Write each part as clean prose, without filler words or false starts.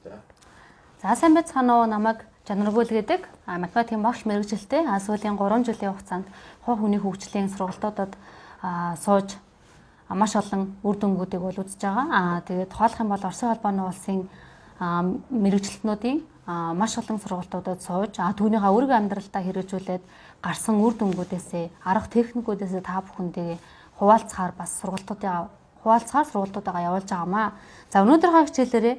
За сайн байцгаана уу, намайг Жанаргүйл гэдэг математикийн багш мэргэжилтэй сүүлийн 3 жилийн хугацаанд хувь хүний хөгжлийн сургалтуудад сууж маш олон үр дүнгуудыг бол үзэж байгаа. Тэгээд тоолох юм бол Оросын холбооны улсын мэргэжилтнүүдийн маш олон сургалтуудад сууж түүнийхээ өөрийнхөө амьдралдаа хэрэгжүүлээд гарсан үр дүнгуудээсээ арга техникүүдээсээ та бүхэндээ хуваалцахаар сургалтуудаа явуулж байгаамаа. За өнөөдрийнхөө хичээлээрээ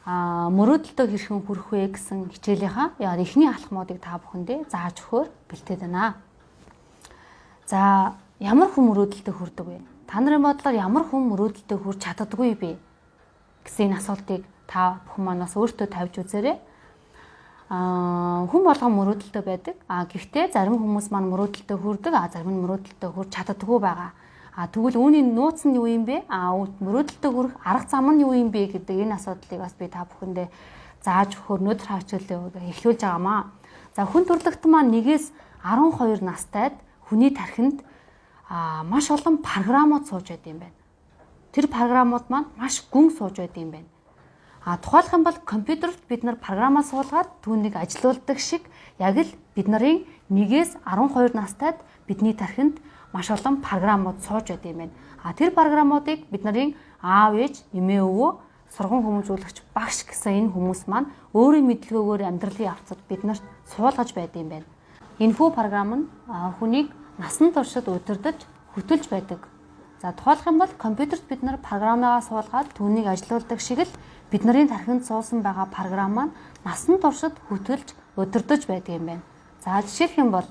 мөрөөдөлтөө хэрхэн хүрэх вэ гэсэн хичээлийнхаа эхний алхмуудыг та бүхэндээ зааж өгөхөөр бэлтээд байна. За ямар хүн мөрөөдөлтөд хүрдэг вэ? Та нарын бодлоор ямар хүн мөрөөдөлтөд хүрч чаддаггүй бэ гэсэн энэ асуултыг та бүхэн манаас өөртөө тавьж үзээрэй. Хүн болгон мөрөөдөлтөд байдаг. Гэхдээ зарим хүмүүс маань мөрөөдөлтөд хүрдэг, зарим нь мөрөөдөлтөд хүрч чаддаггүй байгаа. Тэгвэл үүний нууц нь юу юм бэ? Мөрөөдөлтөд хүрэх арга зам нь юу юм бэ гэдэг энэ асуудлыг бас би та бүхэндээ зааж өгөхөөр өнөөдөр хичээлээ эхлүүлж байгаамаа. За хүн төрөлхтөн маань 1-ээс 12 настайд хүний тархинд маш олон програмууд сууж байд юм байна. Тэр програмууд маань маш гүн сууж байд юм байна. Тухайлх юм бол компьютерт бид нар програмаа суулгаад түүнийг ажилуулдаг шиг яг л бид нарын 1-ээс 12 настайд бидний тархинд маш олон програмууд сууж байд юм байна. Тэр програмуудыг бид нарын аав ээж, эмээ өвөө, сургууль хүмүүжүүлэгч багш гэсэн энэ хүмүүс маань өөрийн мэдлэгөөр амьдралын явцад биднэрт суулгаж байд юм байна. Энэхүү програм нь хүнийг насан туршид удирдах, хөтөлж байдаг. За тухайлх юм бол компьютерт бид нар програмаа суулгаад түүнийг ажилуулдаг шиг л бидний тархинд суусан байгаа програм маань насан туршид хөтөлж, удирдах байдаг юм байна. За жишээлх юм бол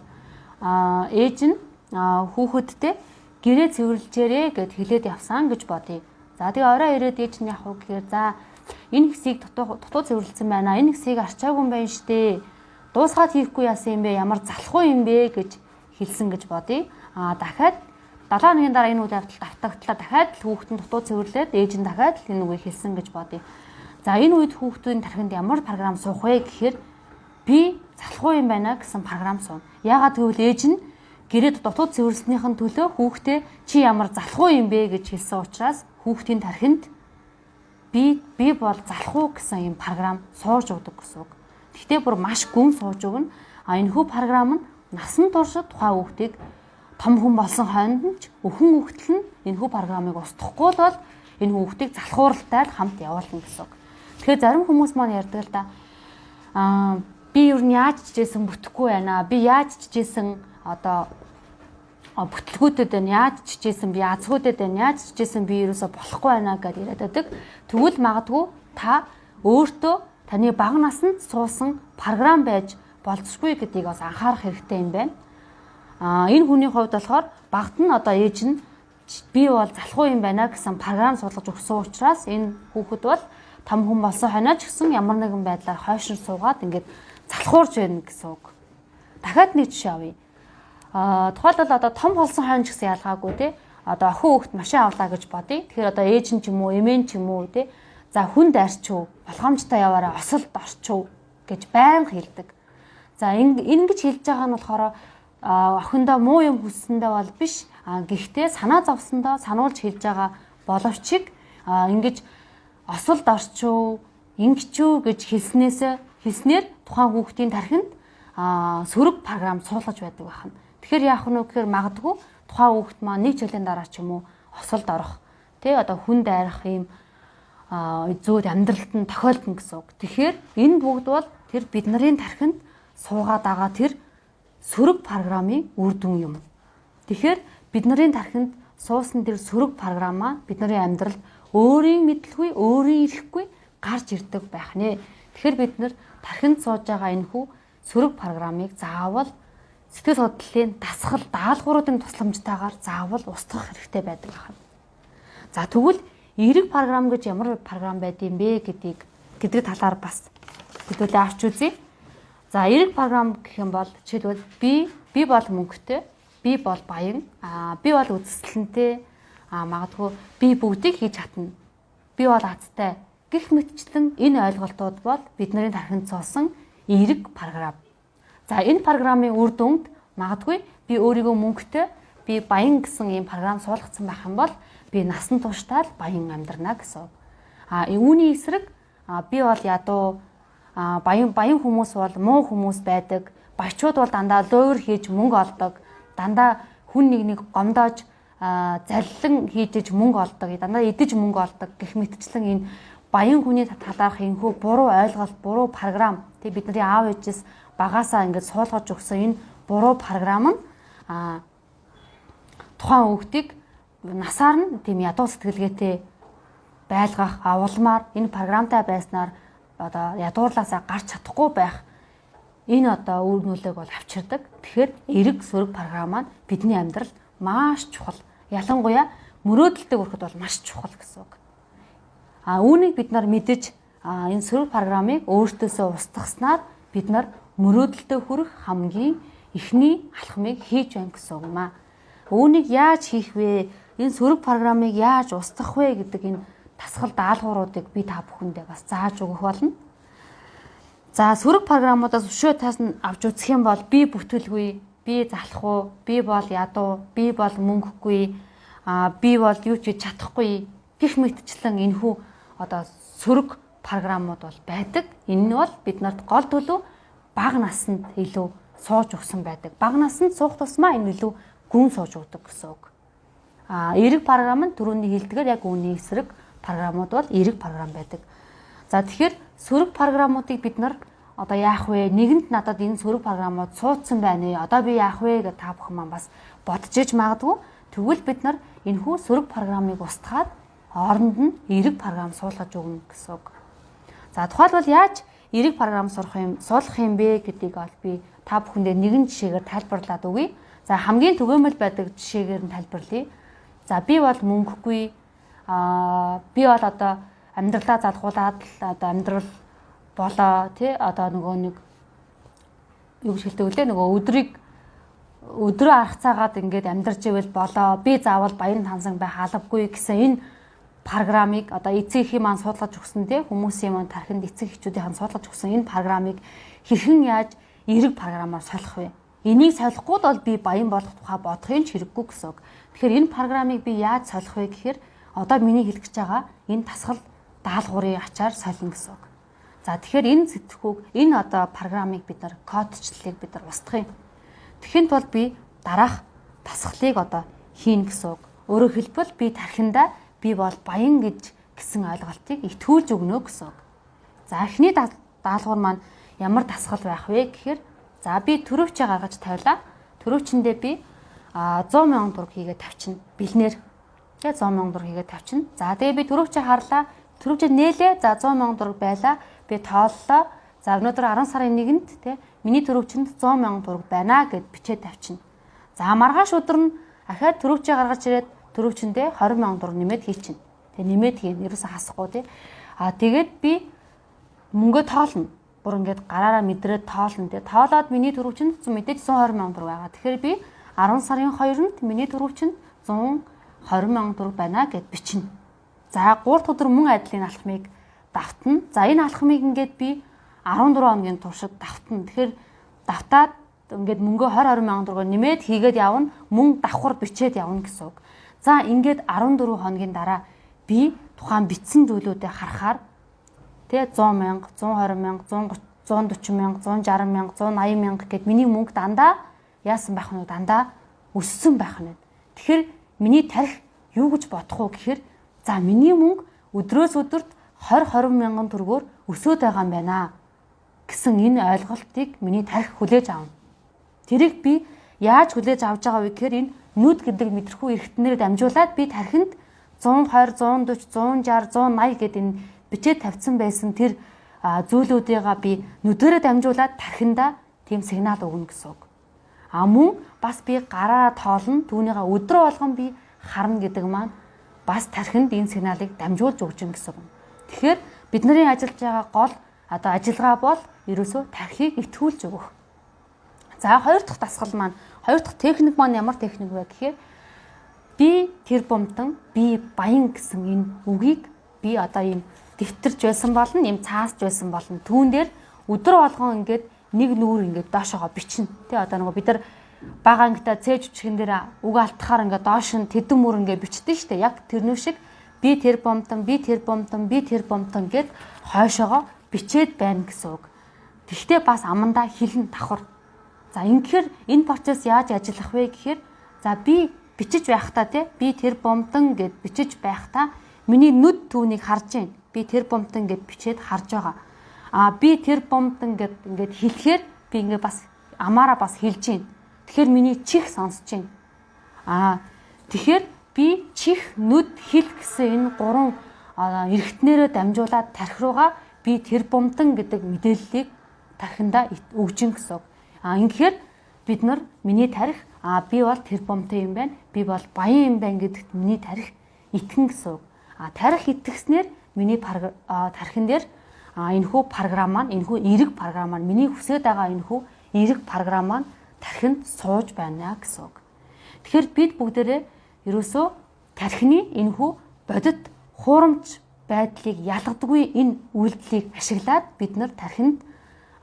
ээж нь хүүхэдтэй гэрээ цэвэрлжээрээ гэд хэлээд явсан гэж бодъё. За тэгээ орой ирээд ээж нь явах уу гэхээр за энэ хэсгийг дутуу цэвэрлсэн байна. Энэ хэсгийг арчаагүй юм байна штэ. Дуусгаад хийхгүй яасан юм бэ? Ямар залхуу юм бэ гэж хэлсэн гэж бодъё. Дахиад 7 хоногийн дараа энэ үйл явдал давтагдлаа. Дахиад хүүхэд нь дутуу цэвэрлээд ээж нь дахиад энэ үгийг хэлсэн гэж бодъё. За энэ үед хүүхдийн тархинд ямар програм суух вэ гэхээр би залхуу юм байна гэсэн програм сууна. Яагаад гэвэл ээж нь гэрээд дутуу цэвэрлснийхэн төлөө хүүхдээ чи ямар залхуу юм бэ гэж хэлсэн учраас хүүхдийн тархинд би бол залхуу гэсэн юм програм сууж өгдөг гэсэн үг. Гэхдээ бүр маш гүн сууж өгнө. Энэхүү програм нь насан туршид тухайн хүүхдийг том хүн болсон хойнонд ч өхөн хүүхдэл нь энэхүү програмыг устгахгүй бол энэ хүүхдийг залхууралтай хамт явуулна гэсэн үг. Тэгэхээр зарим хүмүүс маань ярьдаг л да би юу нь яаж чижсэн бүтэхгүй байна. Би яаж чижсэн бүтлгүүдэд байна. Яаж чижсэн би азгуудад байна. Яаж чижсэн би ерөөсө болохгүй байна гэдээ яриад байдаг. Тэгвэл магадгүй та өөртөө таны бага наснд суусан програм байж болцсогүй гэдгийг бас анхаарах хэрэгтэй юм байна. Энэ хүний хувьд болохоор багт нь ээж нь би бол залхуу юм байна гэсэн програм суулгаж өгсөн учраас энэ хүүхэд бол том хүн болсон хойноо ч гэсэн ямар нэгэн байдлаар хойшин суугаад ингээд залхуурж байна гэсэн үг. Дахиад нэг жишээ авъя. Тухайлбал том болсон хойно ч гэсэн ялгаагүй те. Охин хүүхэд машин авлаа гэж бодъё. Тэгэхээр ээж нь ч юм уу, эмээ нь ч юм уу те. За хүнд арчив, болгоомжтой яваараа осолд орчив гэж байнга хэлдэг. За ингэж хэлж байгаа нь болохоор охиндоо муу юм хүссэндээ бол биш. Гэхдээ санаа зовсондоо сануулж хэлж байгаа боловч ингэж осолд орчив, ингэчүү гэж хэлснээр тухайн хүүхдийн тархинд сөрөг програм суулгаж байдаг байна. Тэгэхээр яах вэ гэхээр магадгүй тухайн хүүхэд маань нэг жилийн дараа ч юм уу осолд орох, хүнд айрах юм зүйд амьдралд нь тохиолдно гэсэн үг. Тэгэхээр энэ бүгд бол тэр бидний тархинд суугаад байгаа тэр сөрөг програмын үр дүн юм. Тэгэхээр бидний тархинд суусан тэр сөрөг програмаа бидний амьдралд өөрийн мэдлгүй, өөрийн ирэхгүй гарч ирдэг байх нэ. Тэгэхээр бид нар тархинд сууж байгаа энэхүү сөрөг програмыг заавал сэтгэл судлалын дасгал даалгавруудын тусламжтайгаар заавал устгах хэрэгтэй байдаг байна. За тэгвэл эерэг програм гэж ямар програм байд юм бэ гэдэг талаар бас хэдүүлээ авч үзье. За эерэг програм гэх юм бол жишээлбэл би бол мөнгөтэй, би бол баян, би бол үзэсгэлэнтэй, магадгүй би бүгдийг хийж чадна. Би бол азтай гэх мэтчлэн энэ ойлголтууд бол бидний тархинд суусан эерэг програм. За энэ програмын үр дүнд магадгүй би өөрийгөө мөнгөтэй, би баян гэсэн ийм програм суулгацсан байх юм бол би насан туршдаа баян амьдрна гэсэн. Үүний эсрэг би бол ядуу баян хүмүүс бол муу хүмүүс байдаг. Баячууд бол дандаа луур хийж мөнгө олдог. Дандаа хүн нэг гомдоож заллан хийж мөнгө олдог. Дандаа идэж мөнгө олдог гэх мэтчлэн энэ баян хүний талаарх энэхүү буруу ойлголт, буруу програм тэг бидний аав ээжээс багаасаа ингээд суулгаж өгсөн энэ буруу програм нь тухайн хүүхдийг насаар нь тийм ядуу сэтгэлгээтэй байлгах, авалмаар энэ програмтай байснаар одоо ядуурлаасаа гарч чадахгүй байх энэ одоо үр нөлөөг бол авчирдаг. Тэгэхээр эрэг сөрөг програм маань бидний амьдралд маш чухал. Ялангуяа мөрөөдөлтөд хүрэхэд бол маш чухал гэсэн үг. Үүнийг бид нар мэдэж энэ сөрөг програмыг өөртөөсөө устгаснаар бид нар мөрөөдөлтөд хүрэх хамгийн эхний алхмыг хийж байна гэсэн үг юм аа. Үүнийг яаж хийх вэ? Энэ сөрөг програмыг яаж устгах вэ гэдэг энэ тасгал даалгавруудыг би та бүхэндээ бас зааж өгөх болно. За сөрөг програмуудаас өшөө таас нь авч үзэх юм бол би бүтэлгүй, би залхуу, би бол ядуу, би бол мөнгөгүй, би бол юу ч хийж чадахгүй гэх мэтчлэн энэхүү одоо сөрөг програмууд бол байдаг. Энэ нь бол биднэрт гол төлөв бага наснд илүү сууж өгсөн байдаг. Бага наснд суух тусмаа энэ илүү гүн сууж өгдөг гэсэн үг. Эрэг програм нь түрүүний хэлдгээр яг үүний эсрэг програмууд бол эрэг програм байдаг. За тэгэхээр сөрөг програмуудыг бид нар одоо яах вэ? Нэгэнд надад энэ сөрөг програмууд суудсан байна ээ. Одоо би яах вэ гэж та бүхэн маань бас бодож иж магадгүй. Тэгвэл бид нар энэхүү сөрөг програмыг устгаад оронд нь эрэг програм суулгаж өгнө гэсэн үг. За тухайлбал яаж эрэг програм суулгах юм бэ гэдгийг бол би та бүхэндээ нэгэн жишээгээр тайлбарлаад өгье. За хамгийн түгээмэл байдаг жишээгээр нь тайлбарлая. За би бол мөнгөгүй, би бол одоо амьдралаа залгуулад одоо амьдрал болоо тий одоо нөгөө нэг юу гэж хэлдэг үлээ нөгөө өдрөө аргацаагаад ингээд амьдарч ивэл болоо, би заавал баян тансан байх албагүй гэсэн энэ програмыг одоо эцэг эхийн маань суулгаж өгсөн тий хүмүүсийн маань тархинд эцэг эхчүүдийн суулгаж өгсөн энэ програмыг хэрхэн яаж эрэг програмаар солих вэ? Энийг солихгүй бол би баян болох тухай бодохын ч хэрэггүй гэсэн үг. Тэгэхээр энэ програмыг би яаж солих вэ гэхээр одоо миний хэлэх гэж байгаа энэ тасгал даалгаврын ачаар солино гэсэн үг. За тэгэхээр энэ сэтгхүүг энэ одоо програмыг бид нар кодчлалыг бид нар устгах юм. Тэгэхэд бол би дараах тасгалыг одоо хийн гэсэн үг. Өөрөөр хэлбэл би тархиндаа би бол баян гэсэн ойлголтыг итгүүлж өгнө гэсэн үг. За эхний даалгавар маань ямар тасгал байх вэ гэхээр за би төрөвчөө гаргаж тавилаа. Төрөвчөндөө би 100,000 төгрөг хийгээд тавьчихна. Бэлнээр. Тэгээ 100,000 төгрөг хийгээд тавьчихна. За тэгээ би төрөвчөө харлаа. Төрөвчөө нээлээ. За 100,000 төгрөг байлаа. Би тооллоо. За өнөөдөр 10 сарын 1-нд те миний төрөвчөнд 100,000 төгрөг байна гэд бичээд тавьчихна. За маргааш өдөр нь ахаад төрөвчөө гаргаж ирээд төрөвчөндөө 20,000 төгрөг нэмээд хийчихнэ. Тэгээ нэмээд хийн ерөөсө хасахгүй те. Тэгээд би мөнгөө тоолно. Бүр ингээд гараараа мэдрээд тоолно те. Тоолоод миний төрөвчөнд мэдээж 120,000 төгрөг байгаа. Тэгэхээр би 10 сарын 2-нд миний төрөвчөнд 120,000 төгрөг байна гэд бичнэ. За 3 дахь өдөр мөн адилын алхмыг давтна. За энэ алхмыг ингээд би 14 хоногийн туршид давтна. Тэгэхээр давтаад ингээд мөнгөө 20,000 төгрөг нэмээд хийгээд явна. Мөн давхар бичээд явна гэсэн үг. За ингээд 14 хоногийн дараа би тухайн бичсэн зүйлүүдээ харахаар тэ 100,000, 120,000, 140,000, 160,000, 180,000 гэд миний мөнгө дандаа яасан байх нь дандаа өссөн байх нь. Тэгэхээр миний тарих юу гэж бодох уу гэхээр за миний мөнгө өдрөөс өдөрт 20,000 төгрөгөөр өсөд байгаа юм байна гэсэн энэ ойлголтыг миний тарих хүлээж авна. Тэрийг би яаж хүлээж авч байгаа вэ гэхээр энэ нүд гэдэг мэдрэхүй эрхтнээр дамжуулаад би тархинд 120, 140, 160, 180 гэд энэ бичээд тавьсан байсан тэр зүйлүүдийгээ би нүдэрээ дамжуулаад тархиндаа тийм сигнал өгнө гэсэн үг. Мөн бас би гараараа тоолно, түүнийгээ өдрө болгон би харна гэдэг маань бас тархинд энэ сигналыг дамжуулж өгч юм гэсэн үг. Тэгэхээр бидний ажиллаж байгаа гол одоо ажиллагаа бол ерөөсөө тархийг итгүүлж өгөх. За хоёр дахь дасгал маань, хоёр дахь техник маань ямар техник вэ гэхээр би тэр бомтон, би баян гэсэн энэ үгийг би одоо ийм дэвтэрч байсан болно, ийм цаасч байсан болно. Түүн дээр өдөр болгон ингээд нэг нүүр ингээд доошоо бичнэ. Тэ одоо нөгөө бид нар бага ангитай цээж үчгэн дээр үг алтахаар ингээд доош нь тэдэн мөр ингээд бичдэг шүү дээ. Яг тэрнүү шиг би тэр бомтон гэд хойшоогоо бичээд байна гэсэн үг. Тэгвэл бас амандаа хилэн давхар. За ингэхээр энэ процесс яаж ажиллах вэ гэхээр за би бичиж байхдаа би тэр бомтон гэд бичиж байхдаа миний нүд түүнийг харж байна. Би тэр бомтон гэд бичээд харж байгаа. Би тэр бомтон гэд ингээд хэлэхээр би ингээд бас амаараа бас хэлж байна. Тэгэхээр миний чих сонсож байна. Тэгэхээр би чих, нүд, хэл гэсэн энэ гурван эргэтнэрээ дамжуулаад тархи руугаа би тэр бомтон гэдэг мэдээллийг тархиндаа өгж гэсэн. Ингэхээр бид нар миний тархи би бол тэр бомтой юм байна. Би бол баян юм байна гэдэгт миний тархи итгэн гэсэн. Тархи итгэснээр миний тархин дээр энэхүү програм маань, энэхүү эерэг програм маань, миний хүсэж байгаа энэхүү эерэг програм маань тархинд сууж байна гэсэн үг. Тэгэхээр бид бүгдээрээ ерөөсөө тархины энэхүү бодит хуурамч байдлыг ялгадаггүй энэ үйлдэлийг ашиглаад бид нар тархинд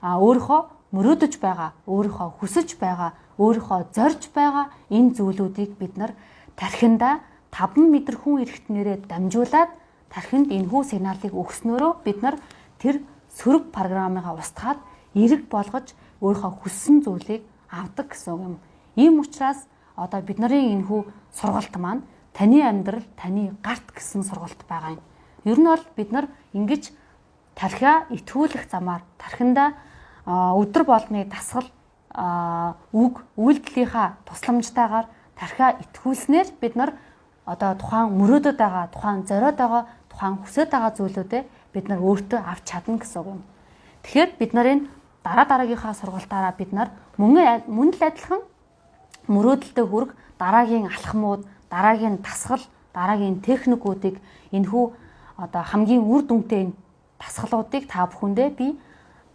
өөрийнхөө мөрөөдөж байгаа, өөрийнхөө хүсэж байгаа, өөрийнхөө зорж байгаа энэ зүйлүүдийг бид нар тархиндаа 5 мэдрэхүүн эрхтнэрээ дамжуулаад тархинд энэхүү сигналыг өгснөөрөө бид нар тэр сөрөг программыгаа устгаад эерэг болгож өөрийнхөө хүссэн зүйлийг авдаг гэсэн юм. Ийм учраас одоо бид нарын энэхүү сургалт маань таны амьдрал, таны гарт гэсэн сургалт байгаа юм. Ер нь бол бид нар ингэж тархиа итгүүлэх замаар тархиндаа өдөр болгоны дасгал үг үйлдэлийнхаа тусламжтайгаар тархиа итгүүлснээр бид нар одоо тухайн мөрөөдөд байгаа, тухайн зориод байгаа, тухайн хүсэж байгаа зүйлүүдээ бид нар өөртөө авч чадна гэсэн юм. Тэгэхээр бид нарын дараагийнхаа сургалтаараа бид нар мөн л адилхан мөрөөдөлтөд хүрэх дараагийн алхмууд, дараагийн дасгал, дараагийн техникүүдийг энэхүү одоо хамгийн үр дүнтэй дасгалуудыг та бүхэндээ би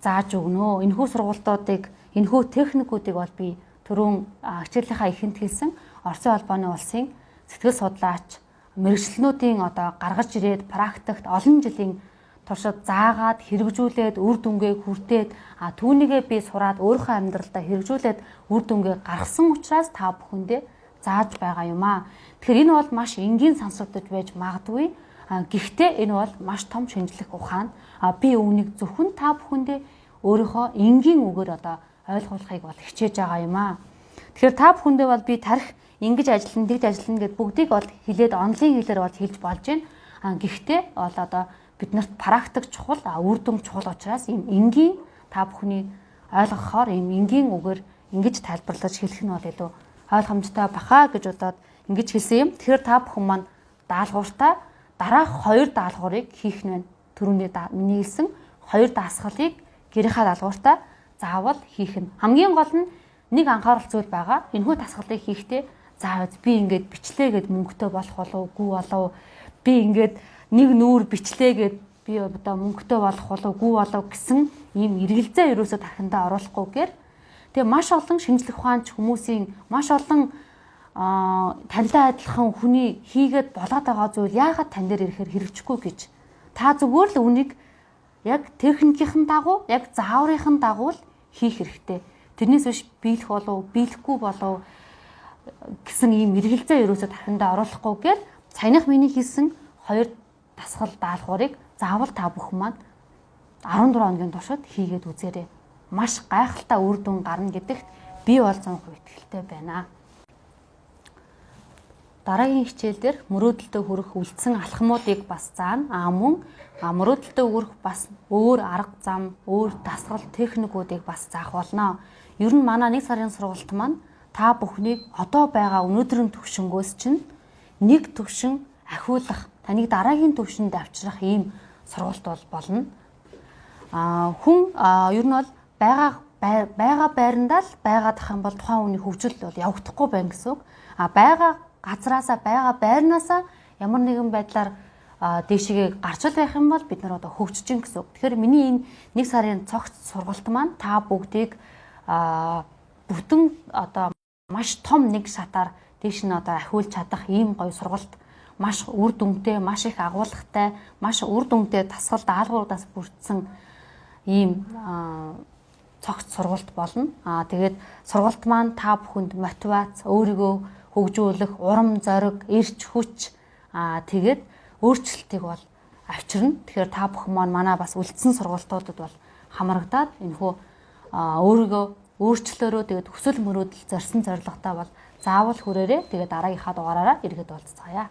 зааж өгнө. Энэхүү сургалтуудыг, энэхүү техникүүдийг бол би түрүүн хичээлийнхаа эхэнд хэлсэн Оросын холбооны улсын сэтгэл судлаач мэрэгчлэнүүдийн одоо гаргаж ирээд практикт олон жилийн туршид заагаад хэрэгжүүлээд үр дүнгээ хүртээд түүнийгээ би сураад өөрийнхөө амьдралдаа хэрэгжүүлээд үр дүнгээ гаргасан учраас та бүхэндээ зааж байгаа юм аа. Тэгэхээр энэ бол маш энгийн сонсогдож байж магадгүй. Гэхдээ энэ бол маш том шинжлэх ухаан. Би үүнийг зөвхөн та бүхэндээ өөрийнхөө энгийн үгээр одоо ойлгуулахыг бол хичээж байгаа юм аа. Тэгэхээр та бүхэндээ бол би тарих ингэж ажиллана, тэгж ажиллана гэд бүгдийг бол хэлээд онлайн хэлээр бол хэлж болж байна. Гэхдээ бол одоо биднэрт практик чухал, үр дүн чухал учраас ийм энгийн та бүхний ойлгохоор ийм энгийн үгээр ингэж тайлбарлаж хэлэх нь бол илүү ойлгомжтой баха гэж бодоод ингэж хэлсэн юм. Тэгэхээр та бүхэн маань даалгавартаа дараах 2 даалгаврыг хийх нь байна. Түрүүний миний хэлсэн 2 дасгалыг гэрийнхаа даалгавартаа заавал хийх нь. Хамгийн гол нь нэг анхаарал зүйл байгаа. Энэхүү дасгалыг хийхдээ заавал би ингээд бичлээ гэд мөнгөтэй болох болов гүй болов, би ингээд нэг нүүр бичлээ гэд би одоо мөнгөтэй болох болов гүй болов гэсэн ийм эргэлзээ ерөөсөө тархиндаа оруулахгүйгээр тэгээ маш олон шинжлэх ухаанч хүмүүсийн маш олон тантай адилхан хүний хийгээд болоод байгаа зүйл яагаад тань дээр ирэхээр хэрэгжихгүй гэж та зүгээр л үнийг яг техникийн дагуу, яг зааврын дагуу л хийх хэрэгтэй. Тэрнээс биш биелэх болов, биелэхгүй болов гэсэн ийм эргэлзээ ерөөсөө тархиндаа оруулахгүйгээр саяных миний хэлсэн 2 дасгал даалгаврыг заавал та бүхэн маань 14 хоногийн туршид хийгээд үзээрэй. Маш гайхалтай үр дүн гарна гэдэгт би бол 100% итгэлтэй байна. Дараагийн хичээлдэр мөрөөдөлтөд хүрэх үлдсэн алхмуудыг бас заана. Мөн мөрөөдөлтөд хүрэх бас өөр арга зам, өөр дасгал техникүүдийг бас заах болно. Ер нь манай 1 сарын сургалт маань та бүхнийг одоо байгаа өнөөдрийн төвшнгөөс чинь нэг төвшин ахиулах, таныг дараагийн төвшөнд авчрах ийм сургалт бол болно. Хүн ер нь бол байгаа байрандаа л байгаад ах юм бол тухайн хүний хөгжил бол явагдахгүй байна гэсэн үг. Байгаа газраасаа, байгаа байрнаасаа ямар нэгэн байдлаар дээшгээ гарч байх юм бол бид нар одоо хөгжиж гин гэсэн үг. Тэгэхээр миний энэ 1 сарын цогц сургалт маань та бүгдийг бүтэн одоо маш том нэг шатаар дээш нь одоо ахиулж чадах ийм гоё сургалт, маш үр дүнтэй, маш их агуулгатай, маш үр дүнтэй дасгал даалгавруудаас бүрдсэн ийм цогц сургалт болно. Тэгээд сургалт маань та бүхэнд мотивац, өөрийгөө хөгжүүлэх, урам зориг, эрч хүч, тэгээд өөрчлөлтийг бол авчирна. Тэгэхээр та бүхэн маань манай бас үлдсэн сургалтуудад бол хамрагдаад энэхүү өөрийгөө өөрчлөлөөрөө тэгээд хүсэл мөрөөдөл зорьсон зорилготой бол заавал хүрээрээ тэгээд дараагийнхаа дугаараараа иргэд уулзцаая.